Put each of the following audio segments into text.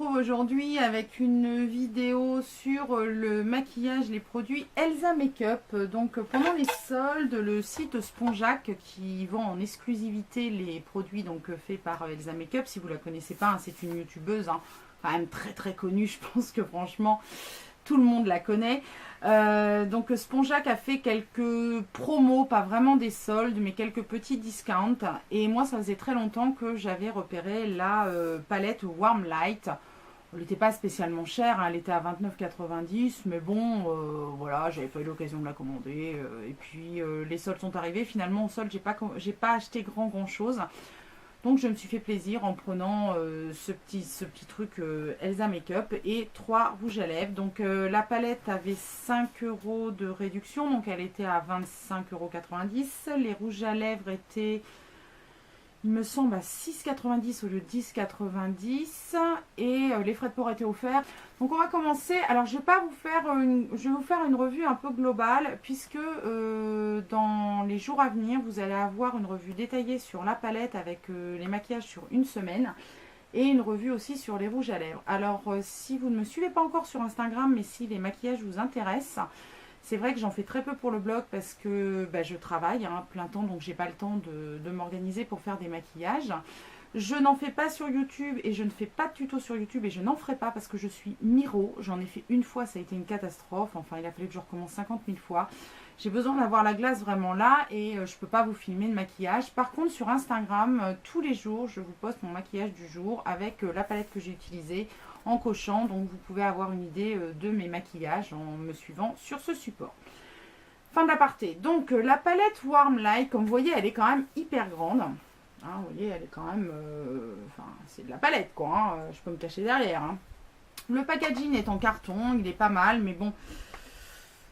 retrouve aujourd'hui avec une vidéo sur le maquillage, les produits Elsa Makeup. Donc pendant les soldes, le site Spongeac qui vend en exclusivité les produits faits par Elsa Makeup, si vous la connaissez pas, hein, c'est une youtubeuse quand même très connue, je pense que franchement tout le monde la connaît. Donc Spongeac a fait quelques promos, pas vraiment des soldes, mais quelques petits discounts. Et moi, ça faisait très longtemps que j'avais repéré la palette Warm Light. Elle n'était pas spécialement chère, hein, elle était à 29,90, mais bon, voilà, j'avais pas eu l'occasion de la commander. Et puis les soldes sont arrivés. Finalement, au solde, j'ai pas acheté grand chose. Donc je me suis fait plaisir en prenant ce petit truc Elsa Makeup et 3 rouges à lèvres. Donc la palette avait 5 € de réduction, donc elle était à 25,90 €. Les rouges à lèvres étaient, il me semble, à 6,90 € au lieu de 10,90 € et les frais de port étaient offerts. Donc on va commencer. Alors je vais vous faire une revue un peu globale puisque dans les jours à venir vous allez avoir une revue détaillée sur la palette avec les maquillages sur une semaine et une revue aussi sur les rouges à lèvres. Alors si vous ne me suivez pas encore sur Instagram, mais si les maquillages vous intéressent, c'est vrai que j'en fais très peu pour le blog parce que je travaille plein temps, donc j'ai pas le temps de m'organiser pour faire des maquillages. Je n'en fais pas sur YouTube et je ne fais pas de tuto sur YouTube et je n'en ferai pas parce que je suis miro. J'en ai fait une fois, ça a été une catastrophe. Enfin, il a fallu que je recommence 50 000 fois. J'ai besoin d'avoir la glace vraiment là et je ne peux pas vous filmer le maquillage. Par contre, sur Instagram, tous les jours, je vous poste mon maquillage du jour avec la palette que j'ai utilisée en cochant. Donc, vous pouvez avoir une idée de mes maquillages en me suivant sur ce support. Fin de l'aparté. Donc, la palette Warm Light, comme vous voyez, elle est quand même hyper grande. Hein, vous voyez, elle est quand même... c'est de la palette, quoi. Hein, je peux me cacher derrière. Hein. Le packaging est en carton. Il est pas mal, mais bon...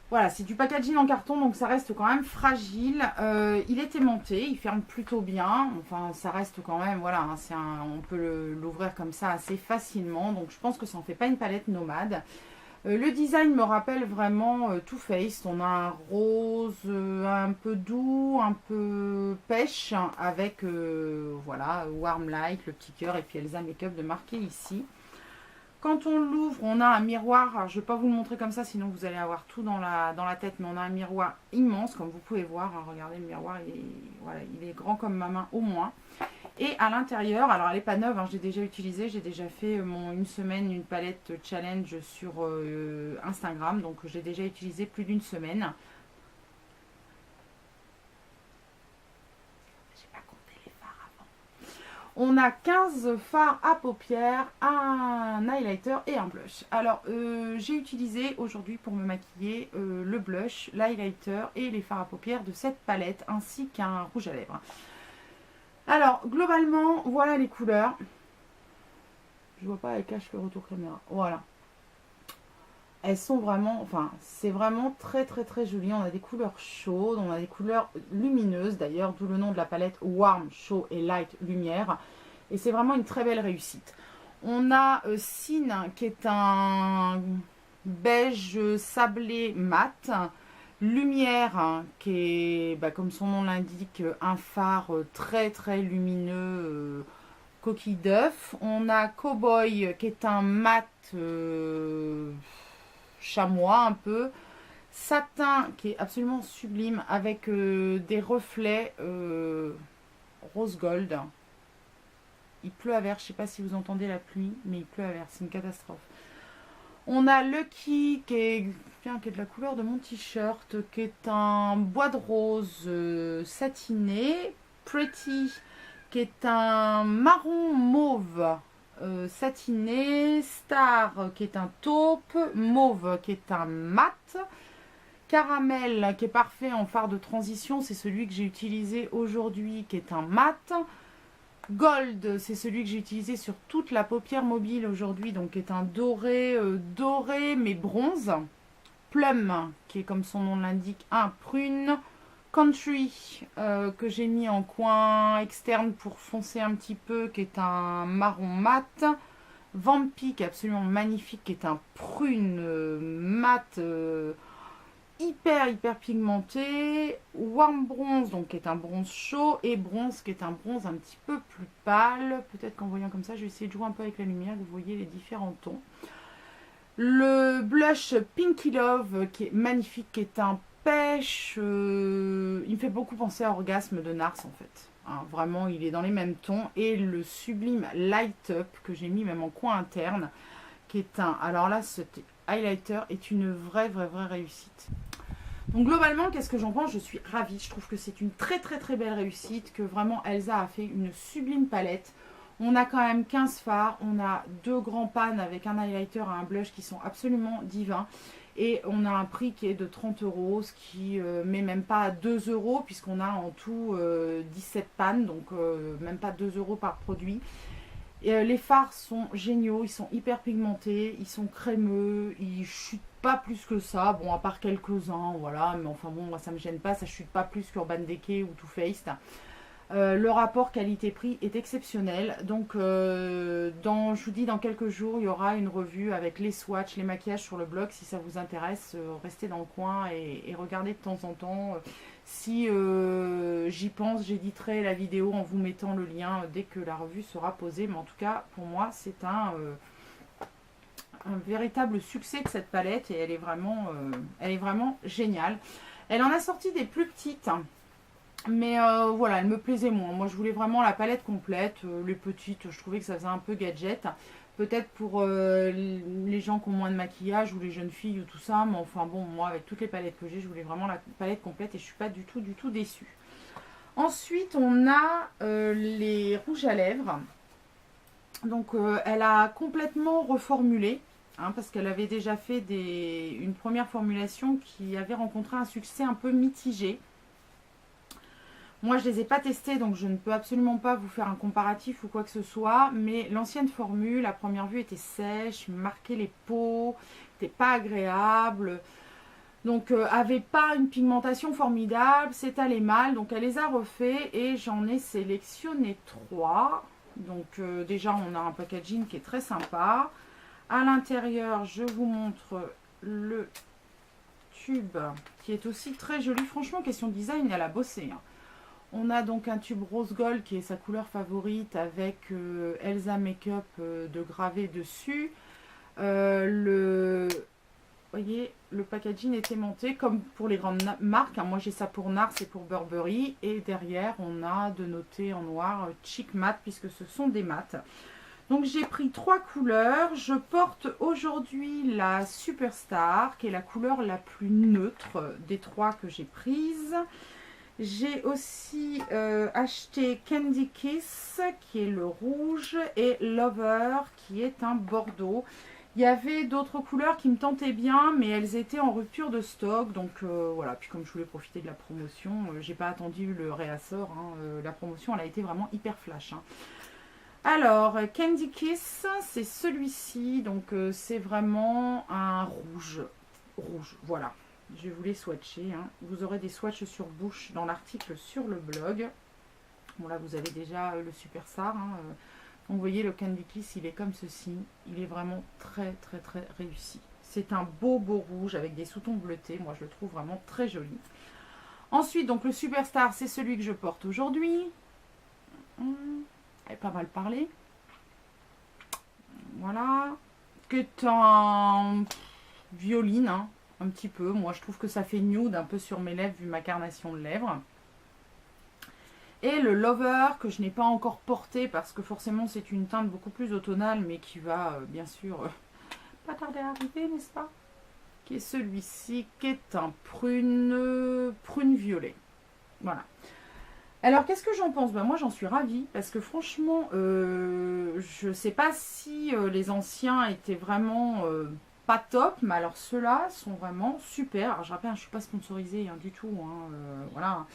Voilà, c'est du packaging en carton, donc ça reste quand même fragile. Il est aimanté, il ferme plutôt bien. Enfin, ça reste quand même... Voilà, hein, on peut l'ouvrir comme ça assez facilement. Donc, je pense que ça en fait pas une palette nomade. Le design me rappelle vraiment Too Faced. On a un rose un peu doux, un peu pêche, avec voilà, Warm Light, le petit cœur et puis Elsa Makeup de marqué ici. Quand on l'ouvre, on a un miroir. Alors, je ne vais pas vous le montrer comme ça, sinon vous allez avoir tout dans la tête. Mais on a un miroir immense, comme vous pouvez voir. Hein, regardez, le miroir, il est grand comme ma main au moins. Et à l'intérieur, alors elle n'est pas neuve, hein, j'ai déjà utilisé, j'ai déjà fait une semaine, une palette challenge sur Instagram, donc j'ai déjà utilisé plus d'une semaine. J'ai pas compté les fards avant. On a 15 fards à paupières, un highlighter et un blush. Alors j'ai utilisé aujourd'hui pour me maquiller le blush, l'highlighter et les fards à paupières de cette palette, ainsi qu'un rouge à lèvres. Alors, globalement, voilà les couleurs. Je vois pas, elle cache le retour caméra. Voilà. Elles sont vraiment, enfin, c'est vraiment très joli. On a des couleurs chaudes, on a des couleurs lumineuses d'ailleurs, d'où le nom de la palette Warm, chaud et light, lumière. Et c'est vraiment une très belle réussite. On a Sin qui est un beige sablé mat. Lumière qui est, comme son nom l'indique, un phare très lumineux, coquille d'œuf. On a Cowboy qui est un mat chamois un peu. Satin qui est absolument sublime avec des reflets rose gold. Il pleut à verre, je ne sais pas si vous entendez la pluie, mais il pleut à verre, c'est une catastrophe. On a Lucky qui est de la couleur de mon t-shirt, qui est un bois de rose satiné. Pretty qui est un marron mauve satiné. Star qui est un taupe. Mauve qui est un mat. Caramel qui est parfait en fard de transition, c'est celui que j'ai utilisé aujourd'hui qui est un mat. Gold, c'est celui que j'ai utilisé sur toute la paupière mobile aujourd'hui, donc qui est un doré, mais bronze. Plum, qui est comme son nom l'indique, un prune. Country, que j'ai mis en coin externe pour foncer un petit peu, qui est un marron mat. Vampy, qui est absolument magnifique, qui est un prune mat hyper pigmenté. Warm Bronze, donc qui est un bronze chaud, et Bronze qui est un bronze un petit peu plus pâle. Peut-être qu'en voyant comme ça, je vais essayer de jouer un peu avec la lumière, que vous voyez les différents tons. Le blush Pinky Love qui est magnifique, qui est un pêche. Il me fait beaucoup penser à Orgasme de Nars en fait. Hein, vraiment, il est dans les mêmes tons. Et le sublime Light Up que j'ai mis même en coin interne, qui est un... Alors là, ce highlighter est une vraie réussite. Donc globalement, qu'est-ce que j'en pense? Je suis ravie. Je trouve que c'est une très belle réussite, que vraiment Elsa a fait une sublime palette. On a quand même 15 fards, on a 2 grands pans avec un highlighter et un blush qui sont absolument divins. Et on a un prix qui est de 30 €, ce qui met même pas à 2 € puisqu'on a en tout 17 pannes, donc même pas 2 € par produit. Et, les fards sont géniaux, ils sont hyper pigmentés, ils sont crémeux, ils chutent pas plus que ça, bon à part quelques-uns, voilà, mais enfin bon, moi ça me gêne pas, ça chute pas plus qu'Urban Decay ou Too Faced. Le rapport qualité-prix est exceptionnel. Donc, je vous dis, dans quelques jours, il y aura une revue avec les swatchs, les maquillages sur le blog. Si ça vous intéresse, restez dans le coin et regardez de temps en temps. Si j'y pense, j'éditerai la vidéo en vous mettant le lien dès que la revue sera posée. Mais en tout cas, pour moi, c'est un véritable succès de cette palette et elle est vraiment géniale. Elle en a sorti des plus petites. Mais voilà, elle me plaisait moins. Moi, je voulais vraiment la palette complète. Les petites, je trouvais que ça faisait un peu gadget. Peut-être pour les gens qui ont moins de maquillage ou les jeunes filles ou tout ça. Mais enfin bon, moi, avec toutes les palettes que j'ai, je voulais vraiment la palette complète et je suis pas du tout déçue. Ensuite, on a les rouges à lèvres. Donc, elle a complètement reformulé. Hein, parce qu'elle avait déjà fait une première formulation qui avait rencontré un succès un peu mitigé. Moi, je ne les ai pas testés, donc je ne peux absolument pas vous faire un comparatif ou quoi que ce soit. Mais l'ancienne formule, à première vue, était sèche, marquait les peaux, n'était pas agréable. Donc, avait pas une pigmentation formidable, s'étalait mal. Donc, elle les a refait et j'en ai sélectionné 3. Donc, déjà, on a un packaging qui est très sympa. À l'intérieur, je vous montre le tube qui est aussi très joli. Franchement, question design, elle a bossé. Hein. On a donc un tube rose gold qui est sa couleur favorite avec Elsa Makeup de gravé dessus. Vous voyez, le packaging est aimanté comme pour les grandes marques. Hein. Moi j'ai ça pour Nars et pour Burberry. Et derrière on a de noter en noir Chic Matte puisque ce sont des mattes. Donc j'ai pris 3 couleurs. Je porte aujourd'hui la Superstar qui est la couleur la plus neutre des 3 que j'ai prises. J'ai aussi acheté Candy Kiss qui est le rouge et Lover qui est un bordeaux. Il y avait d'autres couleurs qui me tentaient bien mais elles étaient en rupture de stock. Donc voilà, puis comme je voulais profiter de la promotion, j'ai pas attendu le réassort. Hein, la promotion elle a été vraiment hyper flash. Hein. Alors Candy Kiss c'est celui-ci. Donc c'est vraiment un rouge. Rouge, voilà. Je vais vous les swatcher. Hein. Vous aurez des swatchs sur bouche dans l'article sur le blog. Bon là vous avez déjà le Superstar. Hein. Donc vous voyez le Candy Kiss il est comme ceci. Il est vraiment très réussi. C'est un beau rouge avec des sous-tons bleutés. Moi je le trouve vraiment très joli. Ensuite donc le Superstar c'est celui que je porte aujourd'hui. Elle est pas mal parlé. Voilà. Que en violine. Hein. Un petit peu, moi je trouve que ça fait nude un peu sur mes lèvres vu ma carnation de lèvres. Et le Lover que je n'ai pas encore porté parce que forcément c'est une teinte beaucoup plus automnale mais qui va bien sûr pas tarder à arriver, n'est-ce pas? Qui est celui-ci qui est un prune violet. Voilà. Alors qu'est-ce que j'en pense? Ben, moi j'en suis ravie parce que franchement je sais pas si les anciens étaient vraiment pas top, mais alors ceux-là sont vraiment super. Alors je rappelle, je ne suis pas sponsorisée hein, du tout. Hein, voilà,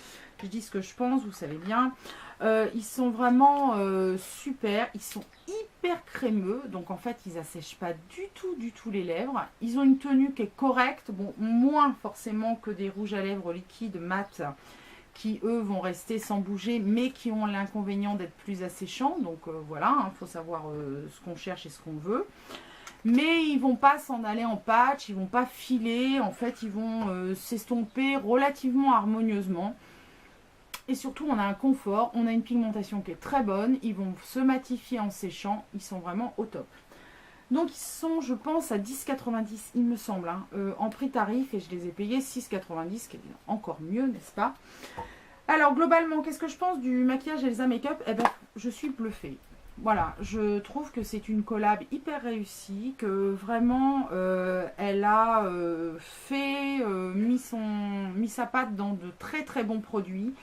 je dis ce que je pense, vous savez bien. Ils sont vraiment super. Ils sont hyper crémeux. Donc en fait, ils assèchent pas du tout les lèvres. Ils ont une tenue qui est correcte. Bon, moins forcément que des rouges à lèvres liquides mat qui eux vont rester sans bouger, mais qui ont l'inconvénient d'être plus asséchants. Donc voilà, il faut savoir ce qu'on cherche et ce qu'on veut. mais ils vont pas s'en aller en patch, ils vont pas filer, en fait ils vont s'estomper relativement harmonieusement. Et surtout on a un confort, on a une pigmentation qui est très bonne, ils vont se matifier en séchant, ils sont vraiment au top. Donc ils sont, je pense, à 10,90 il me semble, hein, en prix tarif, et je les ai payés 6,90, qui est encore mieux, n'est-ce pas? Alors globalement, qu'est-ce que je pense du maquillage Elsa Makeup? Eh ben, je suis bluffée. Voilà, je trouve que c'est une collab hyper réussie, que vraiment elle a mis sa patte dans de très très bons produits.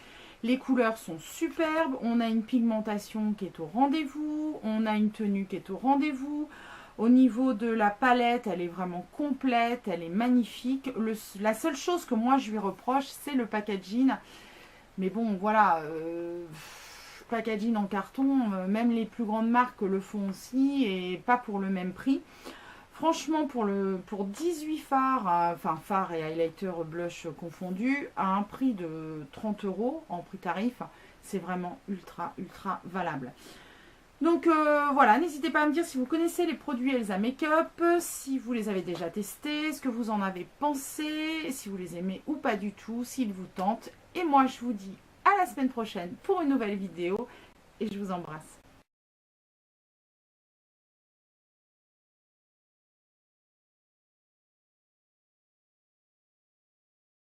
Les couleurs sont superbes, on a une pigmentation qui est au rendez-vous, on a une tenue qui est au rendez-vous. Au niveau de la palette, elle est vraiment complète, elle est magnifique. La seule chose que moi je lui reproche, c'est le packaging. Mais bon, voilà, packaging en carton, même les plus grandes marques le font aussi, et pas pour le même prix. Franchement, pour 18 fards, enfin fards et highlighter blush confondus, à un prix de 30 € en prix tarif, c'est vraiment ultra, ultra valable. Donc voilà, n'hésitez pas à me dire si vous connaissez les produits Elsa Makeup, si vous les avez déjà testés, ce que vous en avez pensé, si vous les aimez ou pas du tout, s'ils vous tentent. Et moi, je vous dis à la semaine prochaine pour une nouvelle vidéo et je vous embrasse.